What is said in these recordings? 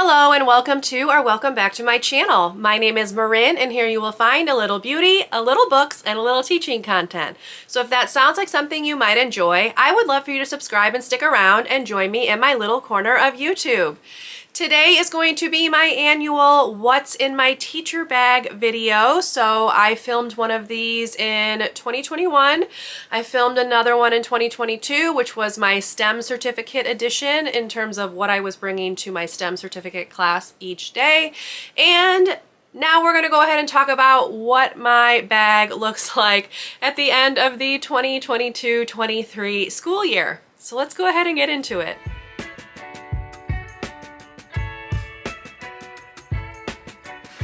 Hello and welcome to or welcome back to my channel. My name is Marin and here you will find a little beauty, a little books, and a little teaching content. So if that sounds like something you might enjoy, I would love for you to subscribe and stick around and join me in my little corner of YouTube. Today is going to be my annual What's in My Teacher Bag video. So I filmed one of these in 2021. I filmed another one in 2022, which was my STEM certificate edition in terms of what I was bringing to my STEM certificate class each day. And now we're going to go ahead and talk about what my bag looks like at the end of the 2022-23 school year. So let's go ahead and get into it.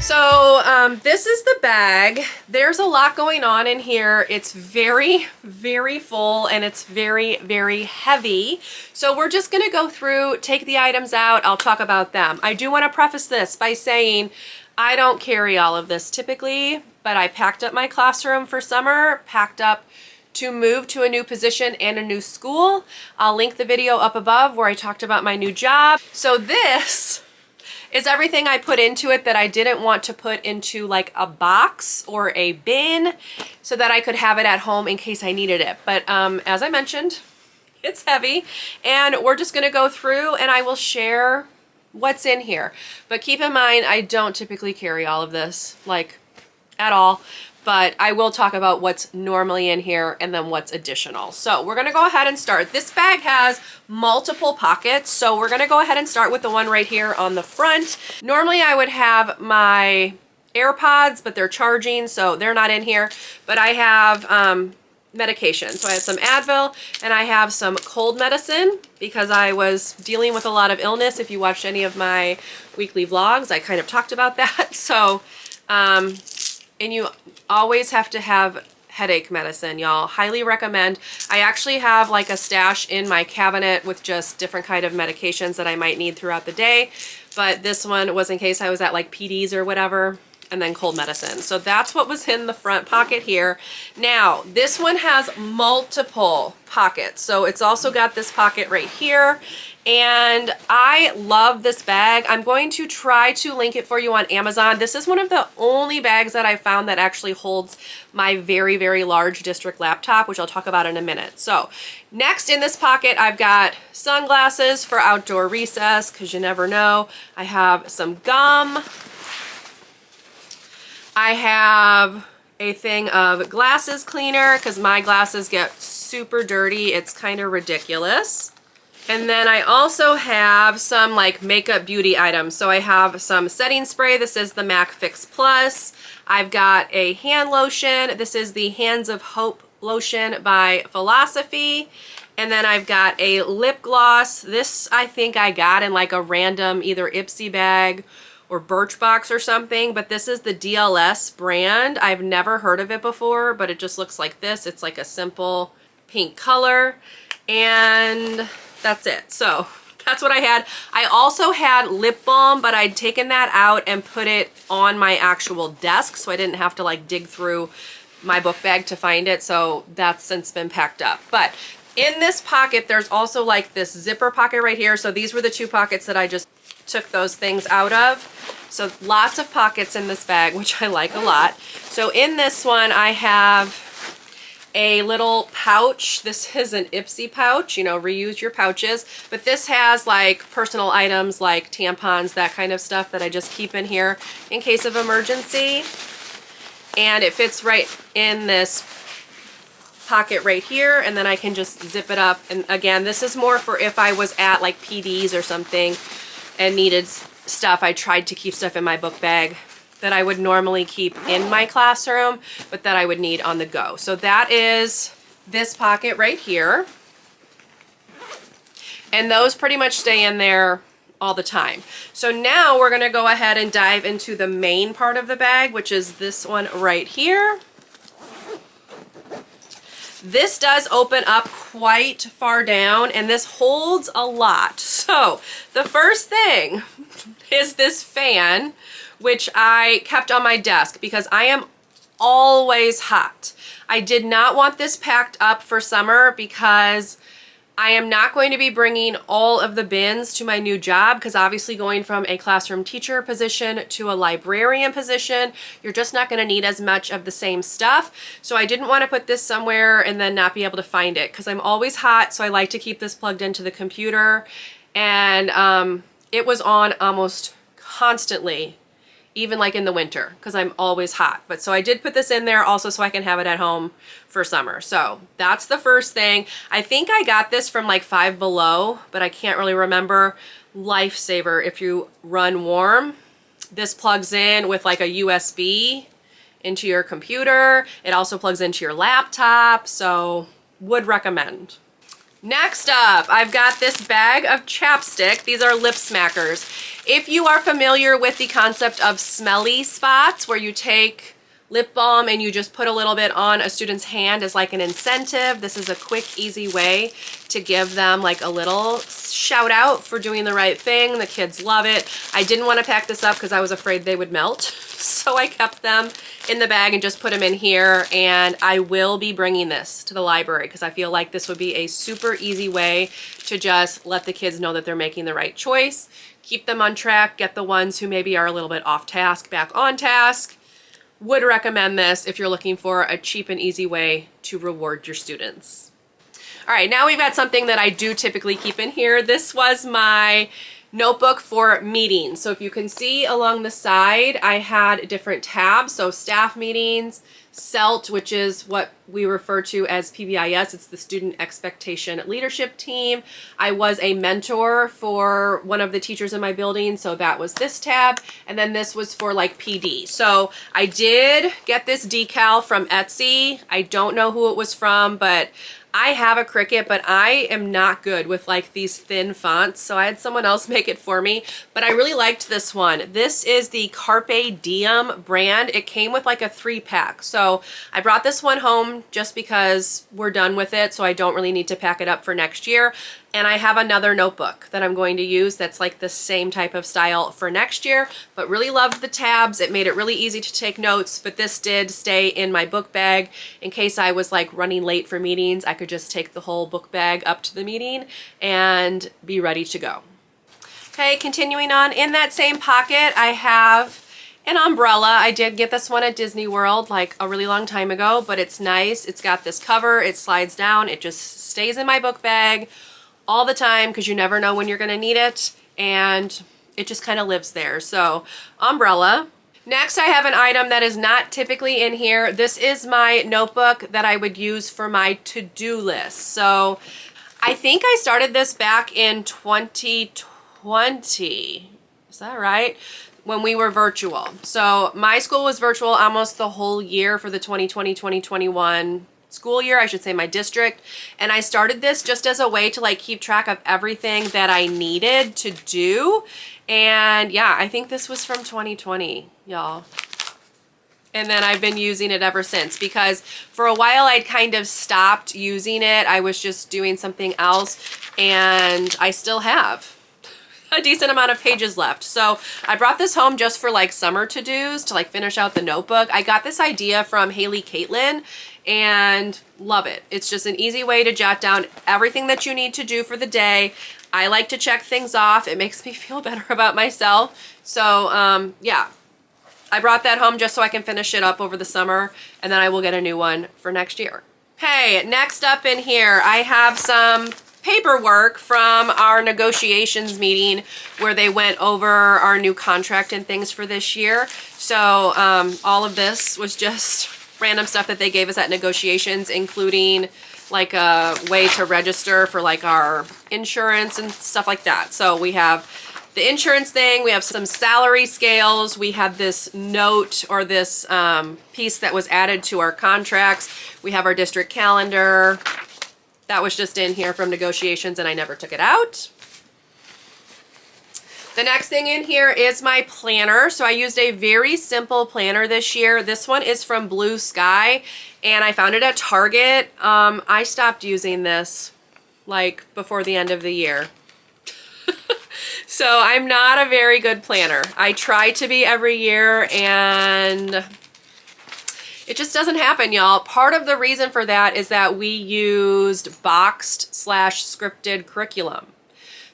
So this is the bag. There's a lot going on in here. It's very, very full and it's very, very heavy. So we're just gonna go through, take the items out, I'll talk about them. I do wanna preface this by saying I don't carry all of this typically, but I packed up my classroom for summer, packed up to move to a new position and a new school. I'll link the video up above where I talked about my new job. So this is everything I put into it that I didn't want to put into like a box or a bin so that I could have it at home in case I needed it. But as I mentioned, it's heavy and we're just gonna go through and I will share what's in here. But keep in mind, I don't typically carry all of this, like at all. But I will talk about what's normally in here and then what's additional. So we're gonna go ahead and start. This bag has multiple pockets, so we're gonna go ahead and start with the one right here on the front. Normally I would have my AirPods, but they're charging, so they're not in here. But I have medication. So I have some Advil and I have some cold medicine because I was dealing with a lot of illness. If you watched any of my weekly vlogs, I kind of talked about that. So, and you always have to have headache medicine, y'all. Highly recommend. I actually have like a stash in my cabinet with just different kind of medications that I might need throughout the day. But this one was in case I was at like PDs or whatever, and then cold medicine. So that's what was in the front pocket here. Now, this one has multiple pockets. So it's also got this pocket right here. And I love this bag. I'm going to try to link it for you on Amazon. This is one of the only bags that I found that actually holds my very, very large district laptop, which I'll talk about in a minute. So next in this pocket, I've got sunglasses for outdoor recess, because you never know. I have some gum. I have a thing of glasses cleaner because my glasses get super dirty. It's kind of ridiculous. And then I also have some like makeup beauty items. So I have some setting spray. This is the MAC Fix Plus. I've got a hand lotion. This is the Hands of Hope lotion by Philosophy. And then I've got a lip gloss. This I think I got in like a random either Ipsy bag or Birchbox or something, but this is the DLS brand. I've never heard of it before, but it just looks like this. It's like a simple pink color, and that's it. So that's what I had. I also had lip balm, but I'd taken that out and put it on my actual desk, so I didn't have to like dig through my book bag to find it, so that's since been packed up. But in this pocket, there's also like this zipper pocket right here. So these were the two pockets that I just took those things out of. So lots of pockets in this bag, which I like a lot. So in this one, I have a little pouch. This is an Ipsy pouch, you know, reuse your pouches. But this has like personal items like tampons, that kind of stuff that I just keep in here in case of emergency. And it fits right in this pocket right here, and then I can just zip it up. And again, this is more for if I was at like PDs or something and needed stuff. I tried to keep stuff in my book bag that I would normally keep in my classroom, but that I would need on the go. So that is this pocket right here. And those pretty much stay in there all the time. So now we're gonna go ahead and dive into the main part of the bag, which is this one right here. This does open up quite far down, and this holds a lot. So the first thing is this fan, which I kept on my desk because I am always hot. I did not want this packed up for summer because I am not going to be bringing all of the bins to my new job because obviously going from a classroom teacher position to a librarian position, you're just not going to need as much of the same stuff. So I didn't want to put this somewhere and then not be able to find it because I'm always hot, so I like to keep this plugged into the computer. And it was on almost constantly, even like in the winter, because I'm always hot. But so I did put this in there also so I can have it at home for summer. So that's the first thing. I think I got this from like Five Below, but I can't really remember. Lifesaver if you run warm. This plugs in with like a USB into your computer. It also plugs into your laptop, so would recommend. Next up, I've got this bag of chapstick. These are lip smackers. If you are familiar with the concept of smelly spots, where you take lip balm and you just put a little bit on a student's hand as like an incentive, this is a quick, easy way to give them like a little shout out for doing the right thing. The kids love it. I didn't want to pack this up because I was afraid they would melt. So I kept them in the bag and just put them in here, and I will be bringing this to the library because I feel like this would be a super easy way to just let the kids know that they're making the right choice, keep them on track, get the ones who maybe are a little bit off task back on task. Would recommend this if you're looking for a cheap and easy way to reward your students. All right, now we've got something that I do typically keep in here. This was my notebook for meetings. So if you can see along the side, I had different tabs. So staff meetings, SELT, which is what we refer to as PBIS. It's the Student Expectation Leadership Team. I was a mentor for one of the teachers in my building, so that was this tab. And then this was for like PD. So I did get this decal from Etsy. I don't know who it was from, but I have a Cricut, but I am not good with like these thin fonts, so I had someone else make it for me, but I really liked this one. This is the Carpe Diem brand. It came with like a 3-pack, so I brought this one home just because we're done with it, so I don't really need to pack it up for next year. And I have another notebook that I'm going to use that's like the same type of style for next year, but really loved the tabs. It made it really easy to take notes, but this did stay in my book bag in case I was like running late for meetings. I could just take the whole book bag up to the meeting and be ready to go. Okay, continuing on, in that same pocket, I have an umbrella. I did get this one at Disney World like a really long time ago, but it's nice. It's got this cover, it slides down, it just stays in my book bag all the time because you never know when you're going to need it, and it just kind of lives there. So umbrella. Next, I have an item that is not typically in here. This is my notebook that I would use for my to-do list. So I think I started this back in 2020. Is that right? When we were virtual. So my school was virtual almost the whole year for the 2020-2021 school year, I should say, my district. And I started this just as a way to like keep track of everything that I needed to do. And yeah, I think this was from 2020, y'all. And then I've been using it ever since because for a while I'd kind of stopped using it. I was just doing something else, and I still have a decent amount of pages left. So I brought this home just for like summer to-dos to like finish out the notebook. I got this idea from Haley Caitlin and love it. It's just an easy way to jot down everything that you need to do for the day. I like to check things off. It makes me feel better about myself. So yeah, I brought that home just so I can finish it up over the summer, and then I will get a new one for next year. Okay, next up in here, I have some paperwork from our negotiations meeting where they went over our new contract and things for this year. So all of this was just random stuff that they gave us at negotiations, including like a way to register for like our insurance and stuff like that. So we have the insurance thing, we have some salary scales, we have this note or this piece that was added to our contracts, we have our district calendar. That was just in here from negotiations and I never took it out. The next thing in here is my planner. So I used a very simple planner this year. This one is from Blue Sky and I found it at Target. I stopped using this like before the end of the year. So I'm not a very good planner. I try to be every year, and It just doesn't happen, y'all. Part of the reason for that is that we used boxed / scripted curriculum.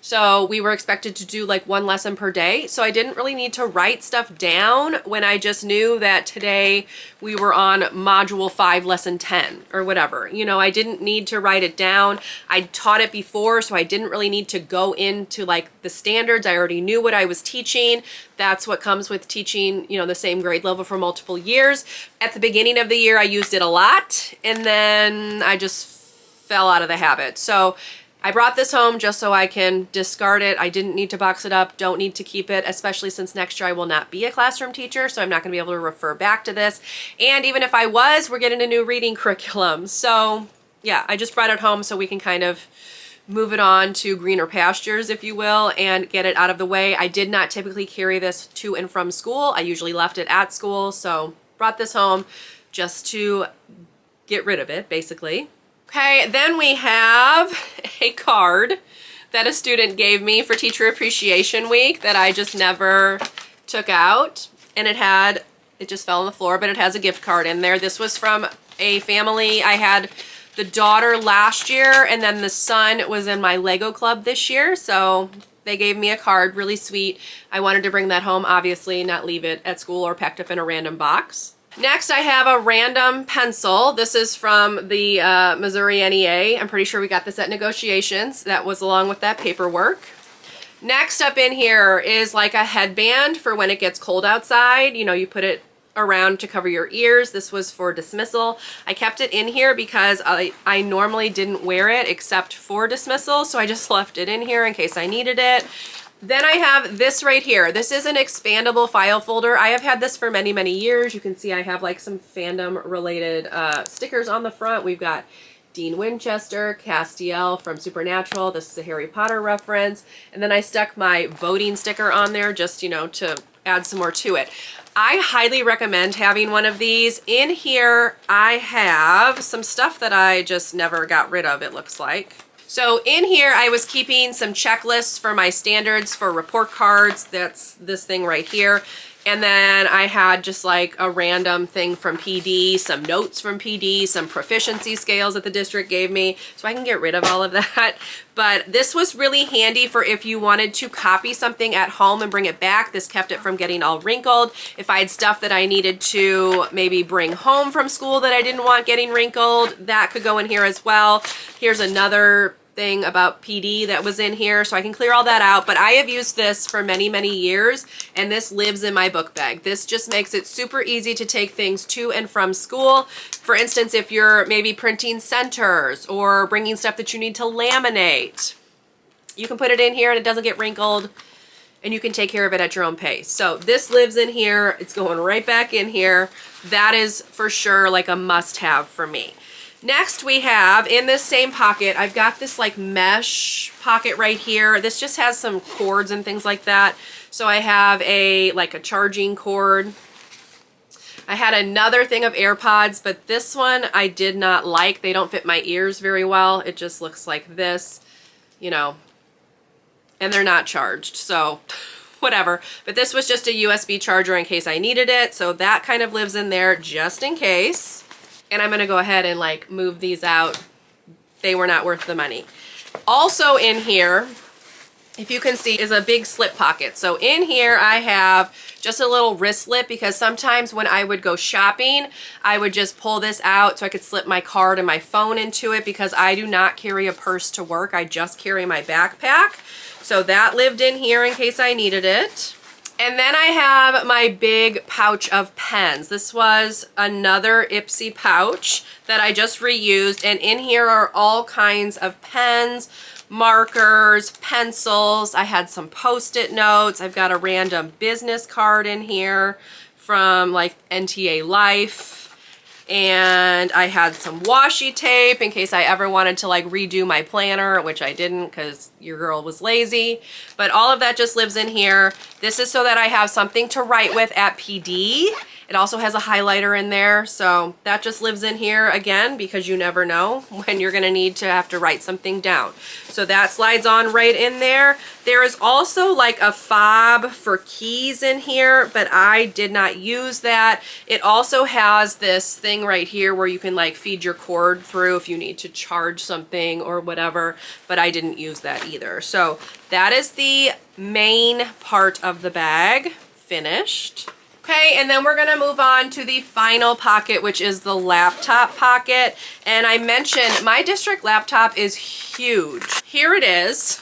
So we were expected to do like 1 lesson per day. So I didn't really need to write stuff down when I just knew that today we were on module 5, lesson 10 or whatever. You know, I didn't need to write it down. I taught it before, so I didn't really need to go into like the standards. I already knew what I was teaching. That's what comes with teaching, you know, the same grade level for multiple years. At the beginning of the year, I used it a lot, and then I just fell out of the habit. So I brought this home just so I can discard it. I didn't need to box it up, don't need to keep it, especially since next year I will not be a classroom teacher, so I'm not gonna be able to refer back to this. And even if I was, we're getting a new reading curriculum. So yeah, I just brought it home so we can kind of move it on to greener pastures, if you will, and get it out of the way. I did not typically carry this to and from school. I usually left it at school, so brought this home just to get rid of it, basically. Okay, then we have a card that a student gave me for Teacher Appreciation Week that I just never took out. And it just fell on the floor, but it has a gift card in there. This was from a family. I had the daughter last year, and then the son was in my Lego club this year. So they gave me a card, really sweet. I wanted to bring that home, obviously, not leave it at school or packed up in a random box. Next, I have a random pencil. This is from the Missouri NEA. I'm pretty sure we got this at negotiations. That was along with that paperwork. Next up in here is like a headband for when it gets cold outside. You know, you put it around to cover your ears. This was for dismissal. I kept it in here because I normally didn't wear it except for dismissal, so I just left it in here in case I needed it. Then I have this right here. This is an expandable file folder. I have had this for many, many years. You can see I have like some fandom related stickers on the front. We've got Dean Winchester, Castiel from Supernatural. This is a Harry Potter reference. And then I stuck my voting sticker on there just, you know, to add some more to it. I highly recommend having one of these. In here, I have some stuff that I just never got rid of, it looks like. So in here, I was keeping some checklists for my standards for report cards. That's this thing right here. And then I had just like a random thing from PD, some notes from PD, some proficiency scales that the district gave me. So I can get rid of all of that. But this was really handy for if you wanted to copy something at home and bring it back. This kept it from getting all wrinkled. If I had stuff that I needed to maybe bring home from school that I didn't want getting wrinkled, that could go in here as well. Here's another thing about PD that was in here, so I can clear all that out. But I have used this for many, many years, and this lives in my book bag. This just makes it super easy to take things to and from school. For instance, if you're maybe printing centers or bringing stuff that you need to laminate, you can put it in here and it doesn't get wrinkled, and you can take care of it at your own pace. So this lives in here. It's going right back in here. That is for sure like a must-have for me. Next we have, in this same pocket, I've got this like mesh pocket right here. This just has some cords and things like that. So I have a charging cord. I had another thing of AirPods, but this one I did not like. They don't fit my ears very well. It just looks like this, you know, and they're not charged, so whatever. But this was just a USB charger in case I needed it. So that kind of lives in there just in case. And I'm gonna go ahead and like move these out. They were not worth the money. Also in here, if you can see, is a big slip pocket. So in here I have just a little wristlet because sometimes when I would go shopping, I would just pull this out so I could slip my card and my phone into it because I do not carry a purse to work. I just carry my backpack. So that lived in here in case I needed it. And then I have my big pouch of pens. This was another Ipsy pouch that I just reused. And in here are all kinds of pens, markers, pencils. I had some Post-it notes. I've got a random business card in here from like NTA Life. And I had some washi tape in case I ever wanted to like redo my planner, which I didn't because your girl was lazy. But all of that just lives in here. This is so that I have something to write with at PD. It also has a highlighter in there, so that just lives in here again because you never know when you're gonna need to have to write something down. So that slides on right in there. There is also like a fob for keys in here, but I did not use that. It also has this thing right here where you can like feed your cord through if you need to charge something or whatever, but I didn't use that either. So that is the main part of the bag finished. Okay, and then we're gonna move on to the final pocket, which is the laptop pocket. And I mentioned my district laptop is huge. Here it is.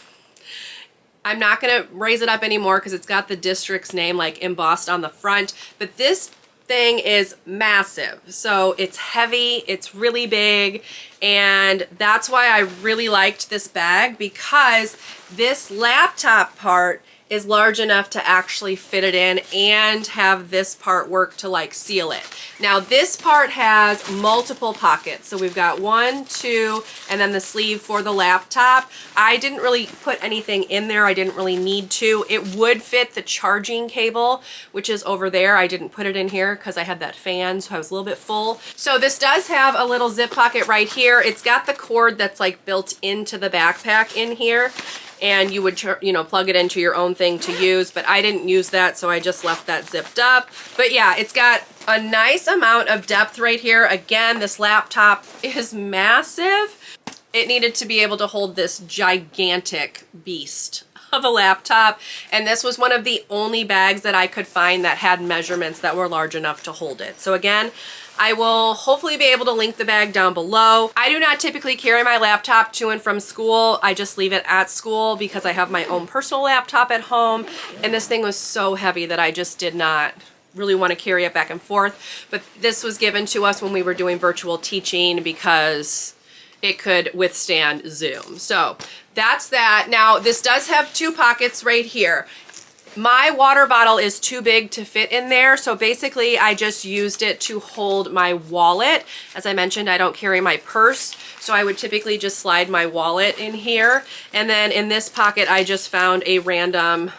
I'm not gonna raise it up anymore because it's got the district's name like embossed on the front, but this thing is massive. So it's heavy, it's really big, and that's why I really liked this bag, because this laptop part is large enough to actually fit it in and have this part work to like seal it. Now this part has multiple pockets. So we've got 1, 2, and then the sleeve for the laptop. I didn't really put anything in there. I didn't really need to. It would fit the charging cable, which is over there. I didn't put it in here because I had that fan, so I was a little bit full. So this does have a little zip pocket right here. It's got the cord that's like built into the backpack in here, and you would, you know, plug it into your own thing to use, but I didn't use that, so I just left that zipped up. But yeah, it's got a nice amount of depth right here. Again, this laptop is massive. It needed to be able to hold this gigantic beast of a laptop, and this was one of the only bags that I could find that had measurements that were large enough to hold it. So again, I will hopefully be able to link the bag down below. I do not typically carry my laptop to and from school. I just leave it at school because I have my own personal laptop at home, and this thing was so heavy that I just did not really want to carry it back and forth. But this was given to us when we were doing virtual teaching because it could withstand Zoom. So that's that. Now this does have 2 pockets right here. My water bottle is too big to fit in there, so basically I just used it to hold my wallet. As I mentioned, I don't carry my purse, so I would typically just slide my wallet in here. And then in this pocket, I just found a random,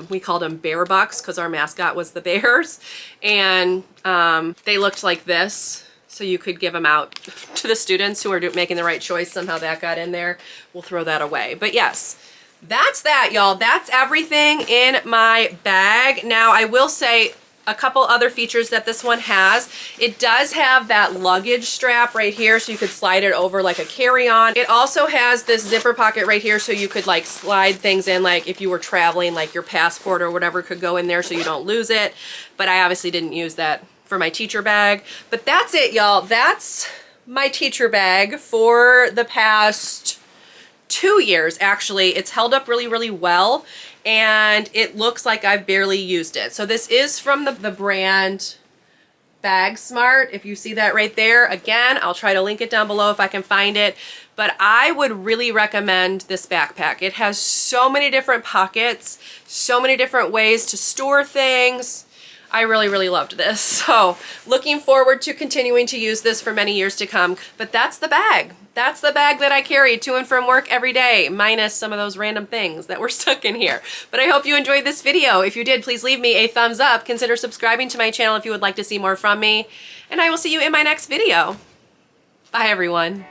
we called them bear bucks because our mascot was the bears, and they looked like this. So you could give them out to the students who are making the right choice. Somehow that got in there. We'll throw that away. But yes, that's that, y'all. That's everything in my bag. Now, I will say a couple other features that this one has. It does have that luggage strap right here, so you could slide it over like a carry-on. It also has this zipper pocket right here, so you could like slide things in, like if you were traveling, like your passport or whatever could go in there so you don't lose it. But I obviously didn't use that for my teacher bag. But that's it, y'all. That's my teacher bag for the past 2 years, actually. It's held up really, really well, and it looks like I've barely used it. So this is from the brand Bag Smart. If you see that right there, again, I'll try to link it down below if I can find it. But I would really recommend this backpack. It has so many different pockets, so many different ways to store things. I really, really loved this. So looking forward to continuing to use this for many years to come. But that's the bag. That's the bag that I carry to and from work every day, minus some of those random things that were stuck in here. But I hope you enjoyed this video. If you did, please leave me a thumbs up. Consider subscribing to my channel if you would like to see more from me. And I will see you in my next video. Bye, everyone.